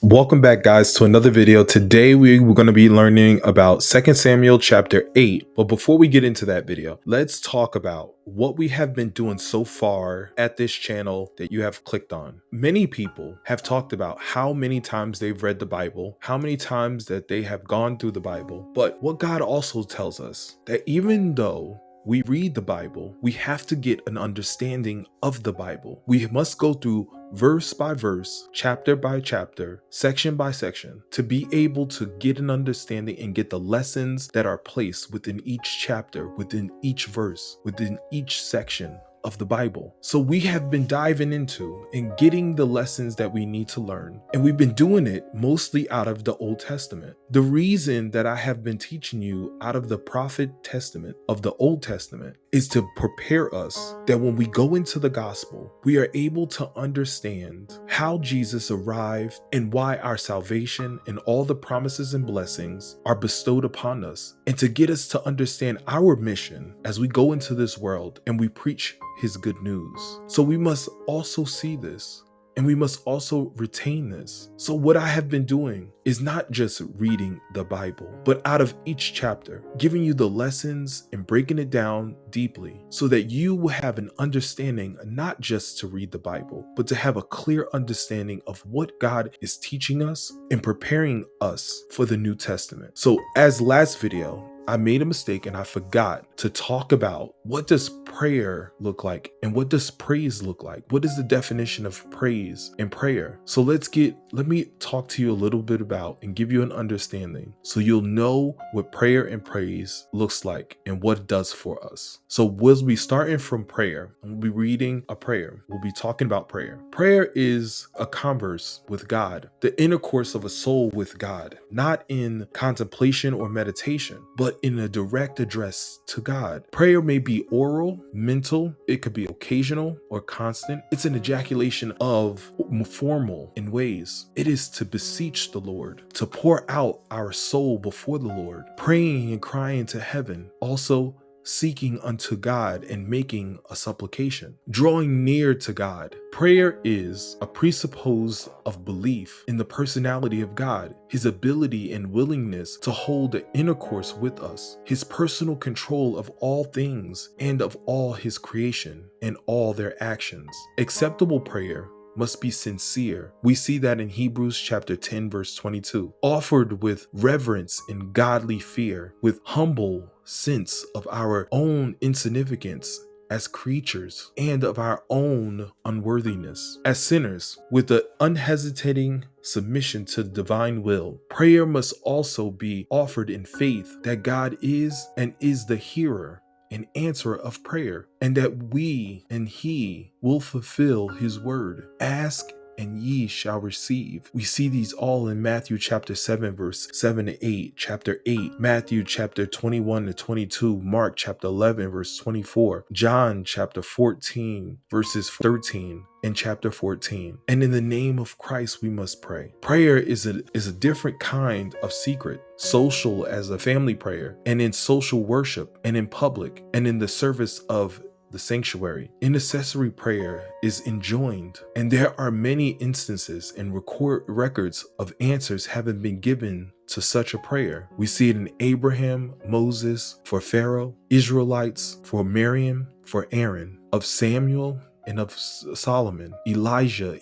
Welcome back, guys, to another video. Today we're going to be learning about 2 Samuel chapter 8. But before we get into that video, let's talk about what we have been doing so far at this channel that you have clicked on. Many people have talked about how many times they've read the Bible, how many times that they have gone through the Bible. But what God also tells us, that even though we read the Bible, we have to get an understanding of the Bible. We must go through verse by verse, chapter by chapter, section by section, to be able to get an understanding and get the lessons that are placed within each chapter, within each verse, within each section of the Bible. So we have been diving into and getting the lessons that we need to learn. And we've been doing it mostly out of the Old Testament. The reason that I have been teaching you out of the Prophet Testament of the Old Testament is to prepare us that when we go into the gospel, we are able to understand how Jesus arrived and why our salvation and all the promises and blessings are bestowed upon us, and to get us to understand our mission as we go into this world and we preach his good news. So we must also see this, and we must also retain this. So what I have been doing is not just reading the Bible, but out of each chapter, giving you the lessons and breaking it down deeply so that you will have an understanding, not just to read the Bible, but to have a clear understanding of what God is teaching us and preparing us for the New Testament. So as last video, I made a mistake and I forgot to talk about what does prayer look like and what does praise look like? What is the definition of praise and prayer? So let me talk to you a little bit about and give you an understanding so you'll know what prayer and praise looks like and what it does for us. So we'll be starting from prayer, and we'll be reading a prayer. We'll be talking about prayer. Prayer is a converse with God, the intercourse of a soul with God, not in contemplation or meditation, but in a direct address to God. Prayer may be oral, mental, it could be occasional or constant. It's an ejaculation of formal in ways. It is to beseech the Lord, to pour out our soul before the Lord, praying and crying to heaven, also seeking unto God and making a supplication, drawing near to God. Prayer is a presuppose of belief in the personality of God, his ability and willingness to hold the intercourse with us, his personal control of all things and of all his creation and all their actions. Acceptable prayer must be sincere. We see that in Hebrews chapter 10 verse 22. Offered with reverence and godly fear, with humble sense of our own insignificance as creatures and of our own unworthiness as sinners, with the unhesitating submission to the divine will. Prayer must also be offered in faith that God is and is the hearer and answerer of prayer, and that we and he will fulfill his word. Ask and ye shall receive. We see these all in Matthew chapter 7 verse 7 to 8, chapter 8, Matthew chapter 21 to 22, Mark chapter 11 verse 24, John chapter 14 verses 13, and chapter 14. And in the name of Christ we must pray. Prayer is a different kind of secret, social as a family prayer, and in social worship, and in public, and in the service of the sanctuary. Intercessory prayer is enjoined, and there are many instances and records of answers having been given to such a prayer. We see it in Abraham, Moses, for Pharaoh, Israelites, for Miriam, for Aaron, of Samuel, and of Solomon, Elijah,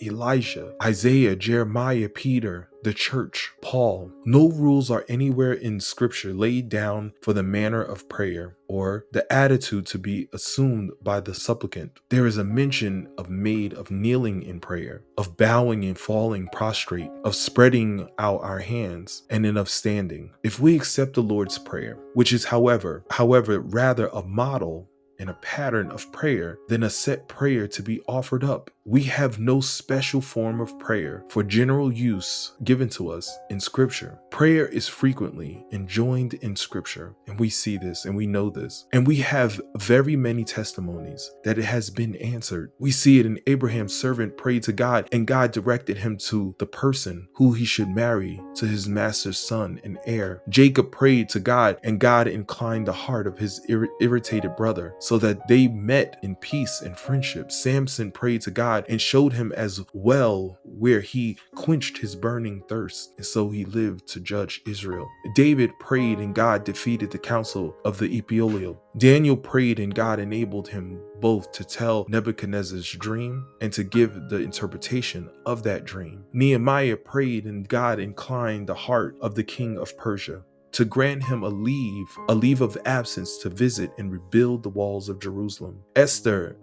Isaiah, Jeremiah, Peter, the church, Paul. No rules are anywhere in scripture laid down for the manner of prayer or the attitude to be assumed by the supplicant. There is a mention made of kneeling in prayer, of bowing and falling prostrate, of spreading out our hands, and then of standing. If we accept the Lord's Prayer, which is however rather a model and a pattern of prayer than a set prayer to be offered up, we have no special form of prayer for general use given to us in scripture. Prayer is frequently enjoined in scripture, and we see this and we know this, and we have very many testimonies that it has been answered. We see it in Abraham's servant prayed to God, and God directed him to the person who he should marry to his master's son and heir. Jacob prayed to God, and God inclined the heart of his irritated brother so that they met in peace and friendship. Samson prayed to God and showed him as well where he quenched his burning thirst, and so he lived to judge Israel. David prayed and God defeated the council of the Ethiopian. Daniel prayed and God enabled him both to tell Nebuchadnezzar's dream and to give the interpretation of that dream. Nehemiah prayed and God inclined the heart of the king of Persia to grant him a leave of absence to visit and rebuild the walls of Jerusalem.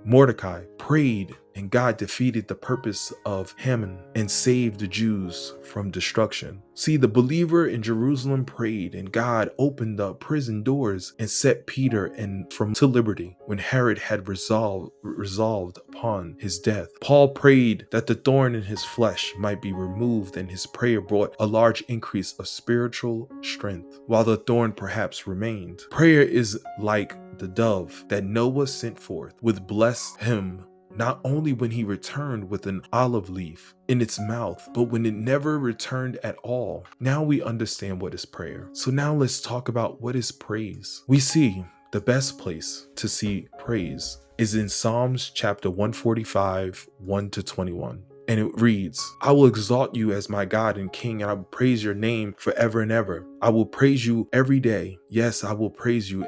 Mordecai prayed and God defeated the purpose of Haman and saved the Jews from destruction. See, the believer in Jerusalem prayed and God opened the prison doors and set Peter to liberty when Herod had resolved upon his death. Paul prayed that the thorn in his flesh might be removed, and his prayer brought a large increase of spiritual strength, while the thorn perhaps remained. Prayer is like the dove that Noah sent forth, which blessed him not only when he returned with an olive leaf in its mouth, but when it never returned at all. Now we understand what is prayer. So now let's talk about what is praise. We see the best place to see praise is in Psalms chapter 145, 1-21. And it reads, I will exalt you as my God and King, and I will praise your name forever and ever. I will praise you every day. Yes, I will praise you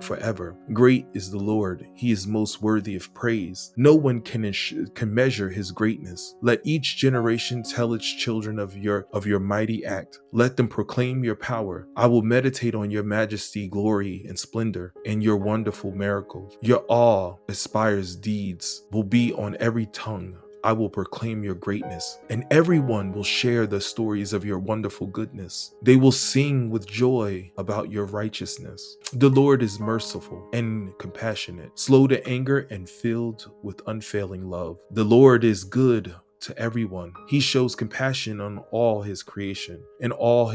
forever. Great is the Lord. He is most worthy of praise. No one can measure his greatness. Let each generation tell its children of your mighty act. Let them proclaim your power. I will meditate on your majesty, glory, and splendor, and your wonderful miracles. Your awe-inspires deeds will be on every tongue. I will proclaim your greatness, and everyone will share the stories of your wonderful goodness. They will sing with joy about your righteousness. The Lord is merciful and compassionate, slow to anger and filled with unfailing love. The Lord is good to everyone. He shows compassion on all his creation, and all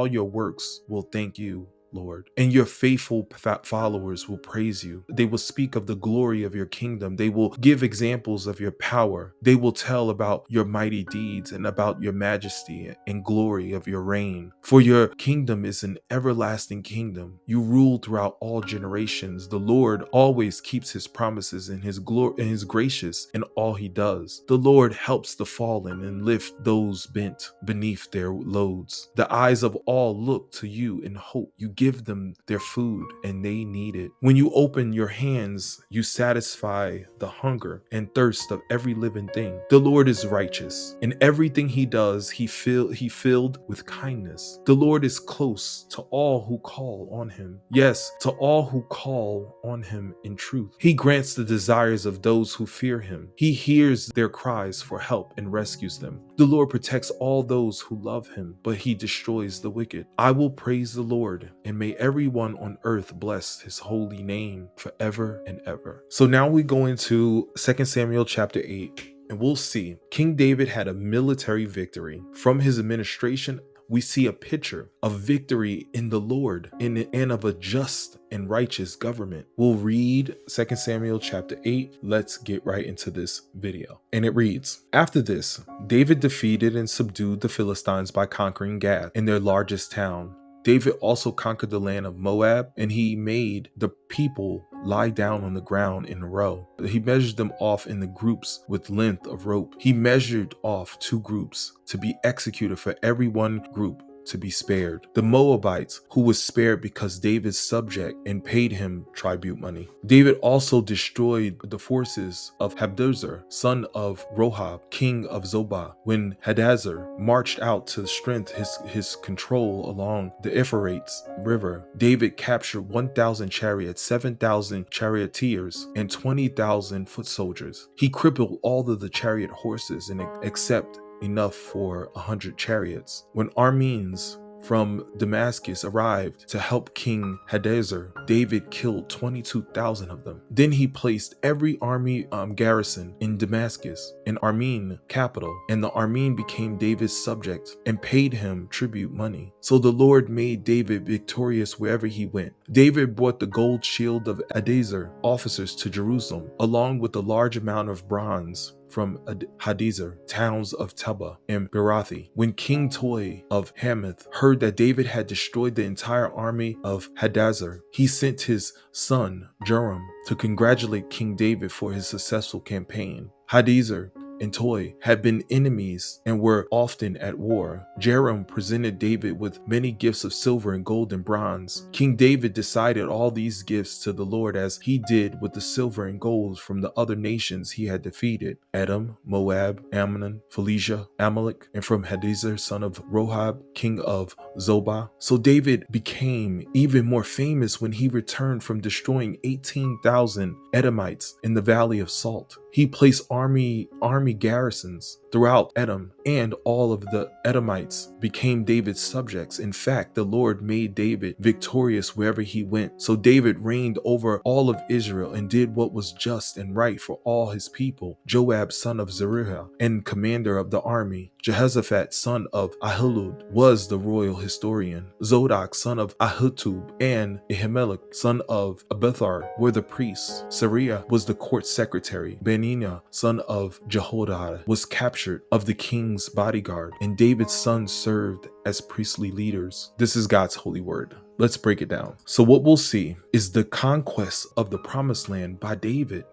your works will thank you, Lord. And your faithful followers will praise you. They will speak of the glory of your kingdom. They will give examples of your power. They will tell about your mighty deeds and about your majesty and glory of your reign. For your kingdom is an everlasting kingdom. You rule throughout all generations. The Lord always keeps his promises, and his glory and is gracious in all he does. The Lord helps the fallen and lifts those bent beneath their loads. The eyes of all look to you in hope. You give them their food, and they need it. When you open your hands, you satisfy the hunger and thirst of every living thing. The Lord is righteous. In everything he does, he filled with kindness. The Lord is close to all who call on him. Yes, to all who call on him in truth. He grants the desires of those who fear him. He hears their cries for help and rescues them. The Lord protects all those who love him, but he destroys the wicked. I will praise the Lord, and may everyone on earth bless his holy name forever and ever. So now we go into 2 Samuel chapter 8, and we'll see King David had a military victory. From his administration, we see a picture of victory in the Lord and of a just and righteous government. We'll read 2 Samuel chapter 8. Let's get right into this video. And it reads, after this, David defeated and subdued the Philistines by conquering Gath in their largest town. David also conquered the land of Moab, and he made the people lie down on the ground in a row. He measured them off in the groups with length of rope. He measured off 2 groups to be executed for every one group to be spared. The Moabites, who was spared because David's subject and paid him tribute money. David also destroyed the forces of Hadazer, son of Rohab, king of Zobah. When Hadazer marched out to strengthen his control along the Euphrates River, David captured 1,000 chariots, 7,000 charioteers, and 20,000 foot soldiers. He crippled all of the chariot horses and except enough for 100 chariots. When Arameans from Damascus arrived to help King Hadazer, David killed 22,000 of them. Then he placed every army garrison in Damascus, an Aramean capital, and the Aramean became David's subject and paid him tribute money. So the Lord made David victorious wherever he went. David brought the gold shield of Hadazer officers to Jerusalem, along with a large amount of bronze from Hadazer, towns of Teba and Berathi. When King Toi of Hamath heard that David had destroyed the entire army of Hadazer, he sent his son Joram to congratulate King David for his successful campaign. Hadazer and Toi had been enemies and were often at war. Joram presented David with many gifts of silver and gold and bronze. King David decided all these gifts to the Lord as he did with the silver and gold from the other nations he had defeated: Edom, Moab, Ammon, Philistia, Amalek, and from Hadazer, son of Rohab, king of Zobah. So David became even more famous when he returned from destroying 18,000 Edomites in the Valley of Salt. He placed army garrisons throughout Edom, and all of the Edomites became David's subjects. In fact, the Lord made David victorious wherever he went. So David reigned over all of Israel and did what was just and right for all his people. Joab, son of Zeruiah, and commander of the army, Jehoshaphat, son of Ahilud, was the royal historian. Zodok, son of Ahitub, and Ahimelech, son of Abithar, were the priests. Sariah was the court secretary. Benaiah, son of Jehoiada, was captured of the king's bodyguard, and David's sons served as priestly leaders. This is God's holy word. Let's break it down. So what we'll see is the conquest of the promised land by David.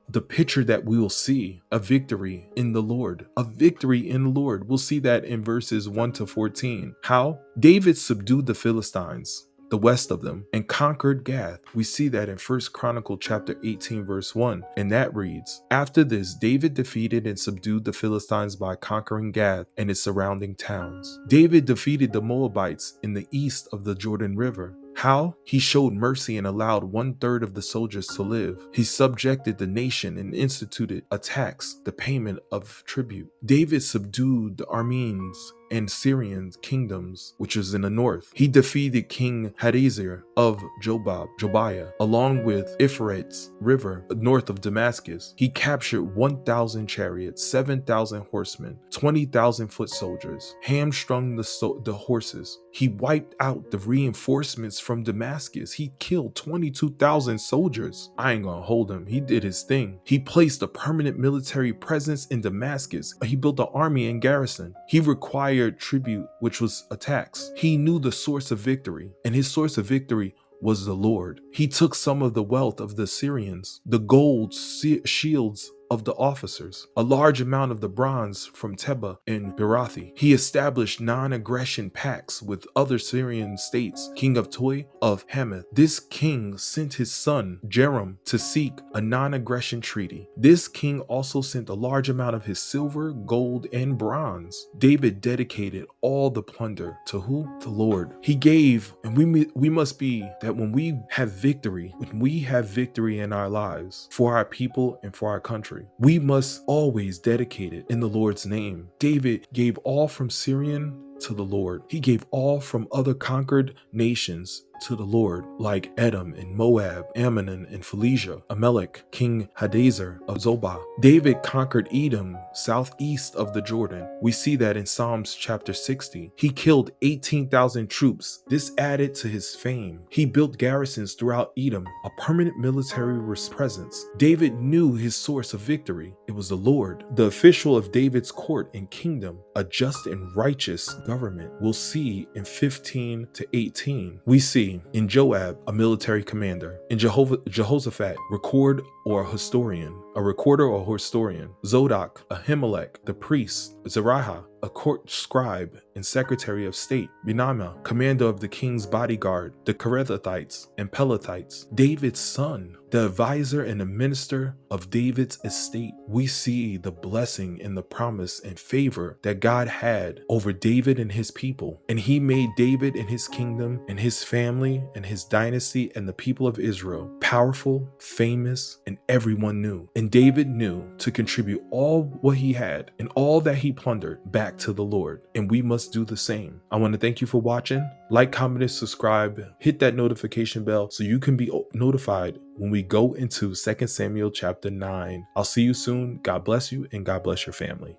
The picture that we will see, a victory in the Lord. A victory in the Lord. We'll see that in verses 1 to 14. How? David subdued the Philistines, the west of them, and conquered Gath. We see that in 1 Chronicle chapter 18 verse 1, and that reads, "After this, David defeated and subdued the Philistines by conquering Gath and its surrounding towns." David defeated the Moabites in the east of the Jordan River. How? He showed mercy and allowed 1/3 of the soldiers to live. He subjected the nation and instituted a tax, the payment of tribute. David subdued the Arameans and Syrian kingdoms, which is in the north. He defeated King Hadazer of Jobiah, along with Euphrates River, north of Damascus. He captured 1,000 chariots, 7,000 horsemen, 20,000 foot soldiers, hamstrung the horses. He wiped out the reinforcements from Damascus. He killed 22,000 soldiers. I ain't gonna hold him. He did his thing. He placed a permanent military presence in Damascus. He built an army and garrison. He required tribute, which was a tax. He knew the source of victory, and his source of victory was the Lord. He took some of the wealth of the Syrians, the gold shields of the officers, a large amount of the bronze from Teba and Berathi. He established non-aggression pacts with other Syrian states. King of Toi of Hamath, this king sent his son Joram to seek a non-aggression treaty. This king also sent a large amount of his silver, gold, and bronze. David dedicated all the plunder to who? The Lord. He gave, and we must be that when we have victory in our lives for our people and for our country, we must always dedicate it in the Lord's name. David gave all from Syrian to the Lord. He gave all from other conquered nations to the Lord, like Edom and Moab, Ammon and Philistia, Amalek, King Hadazer of Zobah. David conquered Edom, southeast of the Jordan. We see that in Psalms chapter 60. He killed 18,000 troops. This added to his fame. He built garrisons throughout Edom, a permanent military presence. David knew his source of victory. It was the Lord. The official of David's court and kingdom, a just and righteous government. We'll see in 15 to 18. We see in Joab, a military commander. In Jehoshaphat, a recorder or historian. Zodok, Ahimelech, the priest. Zariah, a court scribe and secretary of state. Benaiah, commander of the king's bodyguard. The Kerethites and Pelethites. David's son, the advisor and the minister of David's estate. We see the blessing and the promise and favor that God had over David and his people. And he made David and his kingdom and his family and his dynasty and the people of Israel powerful, famous, and everyone knew. And David knew to contribute all what he had and all that he plundered back to the Lord. And we must do the same. I want to thank you for watching. Like, comment, and subscribe. Hit that notification bell so you can be notified when we go into 2 Samuel chapter 9. I'll see you soon. God bless you, and God bless your family.